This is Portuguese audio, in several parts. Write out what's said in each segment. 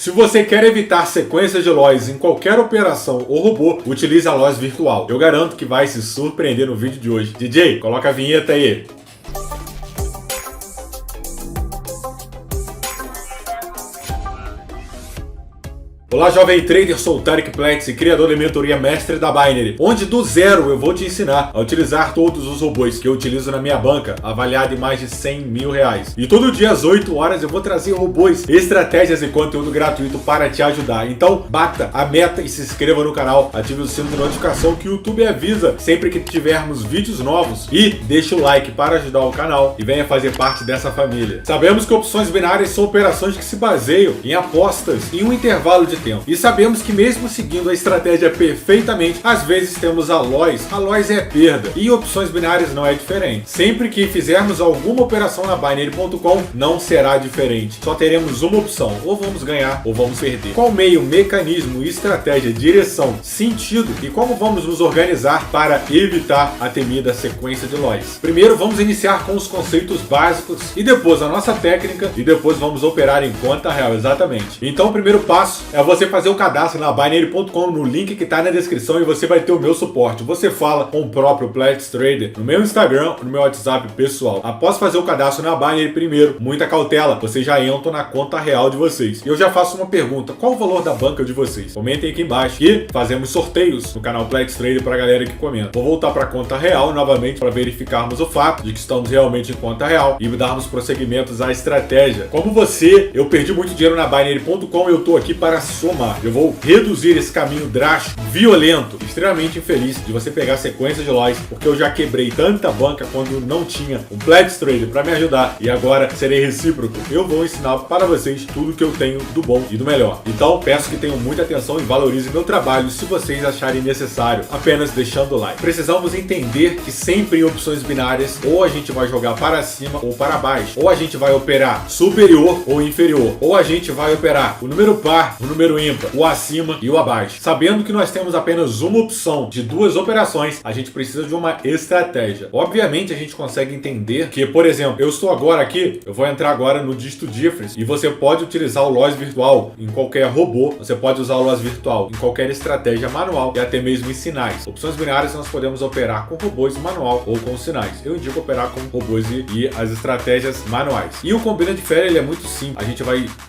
Se você quer evitar sequências de loss em qualquer operação ou robô, utilize a loss virtual. Eu garanto que vai se surpreender no vídeo de hoje. DJ, coloca a vinheta aí. Olá, jovem trader, sou o Tarek Plex, criador da mentoria Mestre da Binary, onde do zero eu vou te ensinar a utilizar todos os robôs que eu utilizo na minha banca, avaliado em mais de 100 mil reais. E todo dia às 8 horas eu vou trazer robôs, estratégias e conteúdo gratuito para te ajudar. Então bata a meta e se inscreva no canal, ative o sino de notificação que o YouTube avisa sempre que tivermos vídeos novos e deixe o like para ajudar o canal e venha fazer parte dessa família. Sabemos que opções binárias são operações que se baseiam em apostas em um intervalo de tempo. E sabemos que mesmo seguindo a estratégia perfeitamente, às vezes temos a loss é perda. E opções binárias não é diferente. Sempre que fizermos alguma operação na Binary.com, não será diferente. Só teremos uma opção, ou vamos ganhar ou vamos perder. Qual meio, mecanismo, estratégia, direção, sentido e como vamos nos organizar para evitar a temida sequência de loss? Primeiro vamos iniciar com os conceitos básicos e depois a nossa técnica e depois vamos operar em conta real, exatamente. Então o primeiro passo é você fazer o cadastro na Binary.com no link que está na descrição e você vai ter o meu suporte. Você fala com o próprio Plex Trader no meu Instagram, no meu WhatsApp pessoal. Após fazer o cadastro na Binary, primeiro, muita cautela, vocês já entram na conta real de vocês. E eu já faço uma pergunta, qual o valor da banca de vocês? Comentem aqui embaixo e fazemos sorteios no canal Plex Trader para a galera que comenta. Vou voltar para a conta real novamente para verificarmos o fato de que estamos realmente em conta real e darmos prosseguimentos à estratégia. Como você, eu perdi muito dinheiro na Binary.com e eu estou aqui para somar. Eu vou reduzir esse caminho drástico, violento, extremamente infeliz de você pegar sequências de loss, porque eu já quebrei tanta banca quando não tinha um Plex Trader para me ajudar e agora serei recíproco. Eu vou ensinar para vocês tudo que eu tenho do bom e do melhor. Então peço que tenham muita atenção e valorizem meu trabalho se vocês acharem necessário, apenas deixando o like. Precisamos entender que sempre em opções binárias ou a gente vai jogar para cima ou para baixo, ou a gente vai operar superior ou inferior, ou a gente vai operar o número par, o número ímpar, o acima e o abaixo. Sabendo que nós temos apenas uma opção de duas operações, a gente precisa de uma estratégia. Obviamente a gente consegue entender que, por exemplo, eu estou agora aqui, eu vou entrar agora no dígito Jeffreys e você pode utilizar o loss virtual em qualquer robô, você pode usar o loss virtual em qualquer estratégia manual e até mesmo em sinais. Opções binárias nós podemos operar com robôs manual ou com sinais. Eu indico operar com robôs e as estratégias manuais. E o combina de fé ele é muito simples.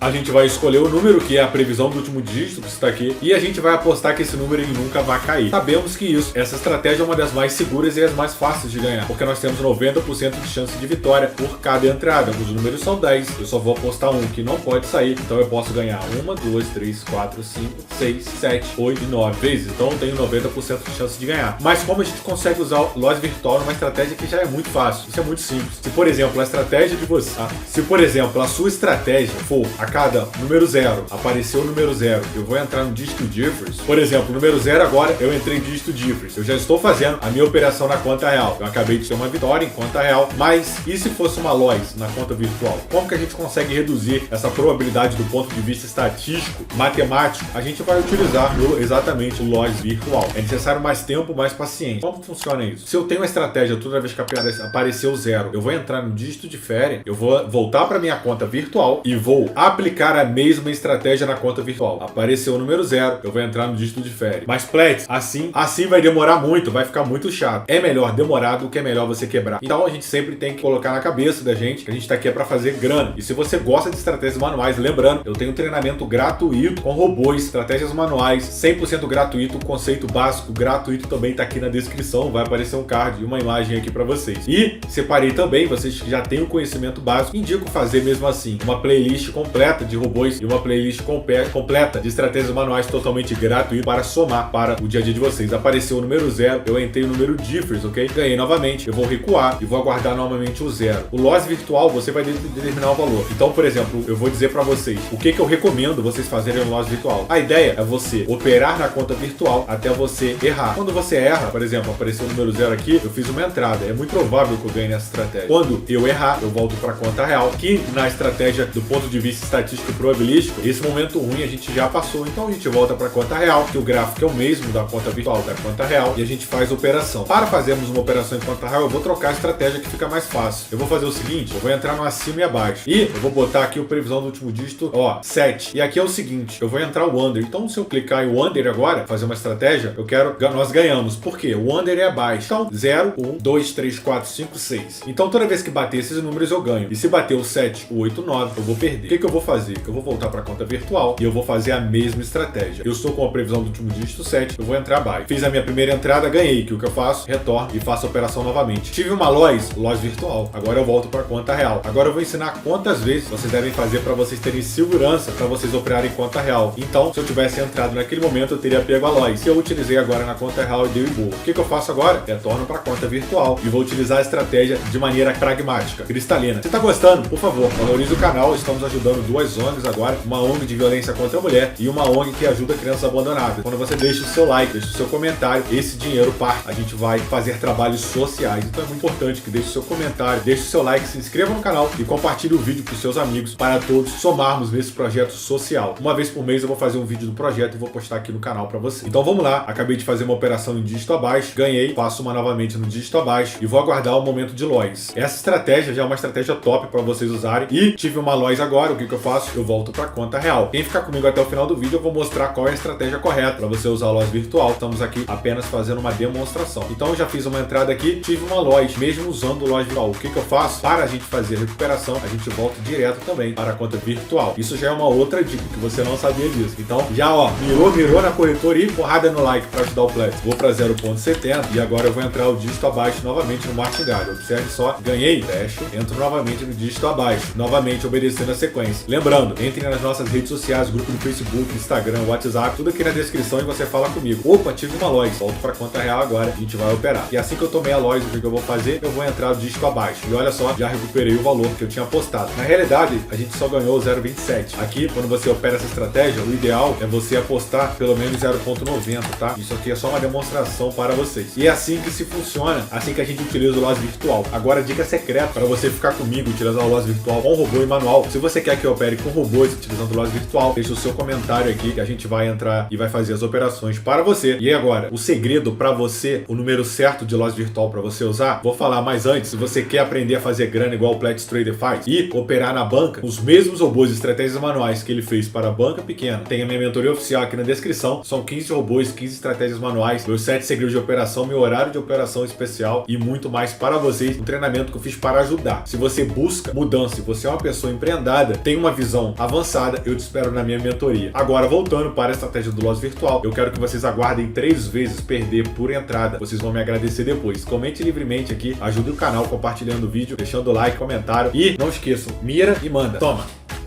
A gente vai escolher o número que é a previsão do último dígito que está aqui e a gente vai apostar que esse número ele nunca vai cair. Sabemos que essa estratégia é uma das mais seguras e as mais fáceis de ganhar, porque nós temos 90% de chance de vitória por cada entrada. Os números são 10, eu só vou apostar um que não pode sair, então eu posso ganhar 1, 2, 3, 4, 5, 6, 7, 8 e 9 vezes, então eu tenho 90% de chance de ganhar. Mas como a gente consegue usar o loss virtual numa estratégia que já é muito fácil? Isso é muito simples. Se por exemplo a estratégia de você, se por exemplo a sua estratégia for a cada número 0 apareceu o número 0, eu vou entrar no dígito Jeffreys. Por exemplo, número 0 agora eu entrei em dígito Jeffreys. Eu já estou fazendo a minha operação na conta real. Eu acabei de ter uma vitória em conta real, mas e se fosse uma loss na conta virtual? Como que a gente consegue reduzir essa probabilidade do ponto de vista estatístico, matemático? A gente vai utilizar exatamente o loss virtual. É necessário mais tempo, mais paciência. Como funciona isso? Se eu tenho uma estratégia, toda vez que apareceu 0, eu vou entrar no dígito de férias, eu vou voltar para minha conta virtual e vou aplicar a mesma estratégia na conta virtual. Apareceu o número 0, eu vou entrar no dígito de férias. Mas Plex, assim vai demorar muito, vai ficar muito chato. É melhor demorar do que é melhor você quebrar. Então a gente sempre tem que colocar na cabeça da gente que a gente tá aqui para fazer grana. E se você gosta de estratégias manuais, lembrando, eu tenho um treinamento gratuito com robôs, estratégias manuais, 100% gratuito, o conceito básico gratuito também tá aqui na descrição, vai aparecer um card e uma imagem aqui para vocês. E separei também, vocês que já têm o conhecimento básico, indico fazer mesmo assim, uma playlist completa de robôs e uma playlist completa de estratégias manuais totalmente gratuito para somar para o dia a dia de vocês. Apareceu o número 0, eu entrei no número Jeffreys, ok? Ganhei novamente, eu vou recuar e vou aguardar novamente o 0. O loss virtual você vai determinar o valor. Então, por exemplo, eu vou dizer para vocês o que eu recomendo vocês fazerem no loss virtual. A ideia é você operar na conta virtual até você errar. Quando você erra, por exemplo, apareceu o número 0 aqui, eu fiz uma entrada. É muito provável que eu ganhe nessa estratégia. Quando eu errar, eu volto para a conta real, que na estratégia do ponto de vista estatístico e probabilístico, esse momento ruim a gente gente já passou. Então a gente volta para a conta real, que o gráfico é o mesmo da conta virtual da conta real, e a gente faz a operação. Para fazermos uma operação em conta real, eu vou trocar a estratégia que fica mais fácil. Eu vou fazer o seguinte, eu vou entrar no acima e abaixo. E eu vou botar aqui o previsão do último dígito, ó, 7. E aqui é o seguinte, eu vou entrar o under. Então se eu clicar em under agora, fazer uma estratégia, nós ganhamos. Por quê? O under é abaixo. Então 0, 1, 2, 3, 4, 5, 6. Então toda vez que bater esses números eu ganho. E se bater o 7, o 8, 9, eu vou perder. O que eu vou fazer? Eu vou voltar para a conta virtual e eu vou fazer a mesma estratégia. Eu estou com a previsão do último dígito 7, eu vou entrar abaixo. Fiz a minha primeira entrada, ganhei. Que o que eu faço? Retorno e faço a operação novamente. Tive uma loss virtual. Agora eu volto para a conta real. Agora eu vou ensinar quantas vezes vocês devem fazer para vocês terem segurança para vocês operarem em conta real. Então, se eu tivesse entrado naquele momento, eu teria pego a loss. Se eu utilizei agora na conta real e deu em boa. O que eu faço agora? Retorno para a conta virtual e vou utilizar a estratégia de maneira pragmática, cristalina. Se tá gostando, por favor, valorize o canal. Estamos ajudando duas ONGs agora, uma ONG de violência contra a mulher e uma ONG que ajuda crianças abandonadas. Quando você deixa o seu like, deixa o seu comentário, esse dinheiro parte. A gente vai fazer trabalhos sociais. Então é muito importante que deixe o seu comentário, deixe o seu like, se inscreva no canal e compartilhe o vídeo com seus amigos para todos somarmos nesse projeto social. Uma vez por mês eu vou fazer um vídeo do projeto e vou postar aqui no canal para você. Então vamos lá, acabei de fazer uma operação em dígito abaixo, ganhei, faço uma novamente no dígito abaixo e vou aguardar o momento de loss. Essa estratégia já é uma estratégia top para vocês usarem e tive uma loss agora, o que eu faço? Eu volto para a conta real. Quem ficar comigo até o final do vídeo eu vou mostrar qual é a estratégia correta para você usar a loss virtual. Estamos aqui apenas fazendo uma demonstração. Então eu já fiz uma entrada aqui, tive uma loss, mesmo usando o loss virtual. O que eu faço? Para a gente fazer a recuperação, a gente volta direto também para a conta virtual. Isso já é uma outra dica que você não sabia disso. Então já ó, mirou na corretora e porrada no like para ajudar o Plex. Vou para 0.70 e agora eu vou entrar o dígito abaixo novamente no martingale. Observe só, ganhei, fecho, entro novamente no dígito abaixo, novamente obedecendo a sequência. Lembrando, entre nas nossas redes sociais, grupo do Facebook, Instagram, WhatsApp, tudo aqui na descrição e você fala comigo. Opa, tive uma loss, volto para a conta real agora, a gente vai operar. E assim que eu tomei a loss, o que eu vou fazer? Eu vou entrar o dígito abaixo. E olha só, já recuperei o valor que eu tinha apostado. Na realidade, a gente só ganhou 0,27. Aqui, quando você opera essa estratégia, o ideal é você apostar pelo menos 0,90, tá? Isso aqui é só uma demonstração para vocês. E é assim que se funciona, assim que a gente utiliza o loss virtual. Agora, dica secreta para você ficar comigo, utilizar o loss virtual com robô e manual. Se você quer que eu opere com robôs utilizando o loss virtual, deixa o seu comentário aqui que a gente vai entrar e vai fazer as operações para você. E agora, o segredo para você, o número certo de loss virtual para você usar, vou falar mais antes. Se você quer aprender a fazer grana igual o Plex Trader faz e operar na banca, os mesmos robôs e estratégias manuais que ele fez para a banca pequena, tem a minha mentoria oficial aqui na descrição. São 15 robôs, 15 estratégias manuais, meus 7 segredos de operação, meu horário de operação especial e muito mais para vocês. Um treinamento que eu fiz para ajudar. Se você busca mudança, se você é uma pessoa empreendada, tem uma visão avançada, eu te espero na minha mentoria. Agora, voltando para a estratégia do loss virtual, eu quero que vocês aguardem 3 vezes perder por entrada. Vocês vão me agradecer depois. Comente livremente aqui, ajude o canal compartilhando o vídeo, deixando like, comentário e não esqueçam, mira e manda. Toma!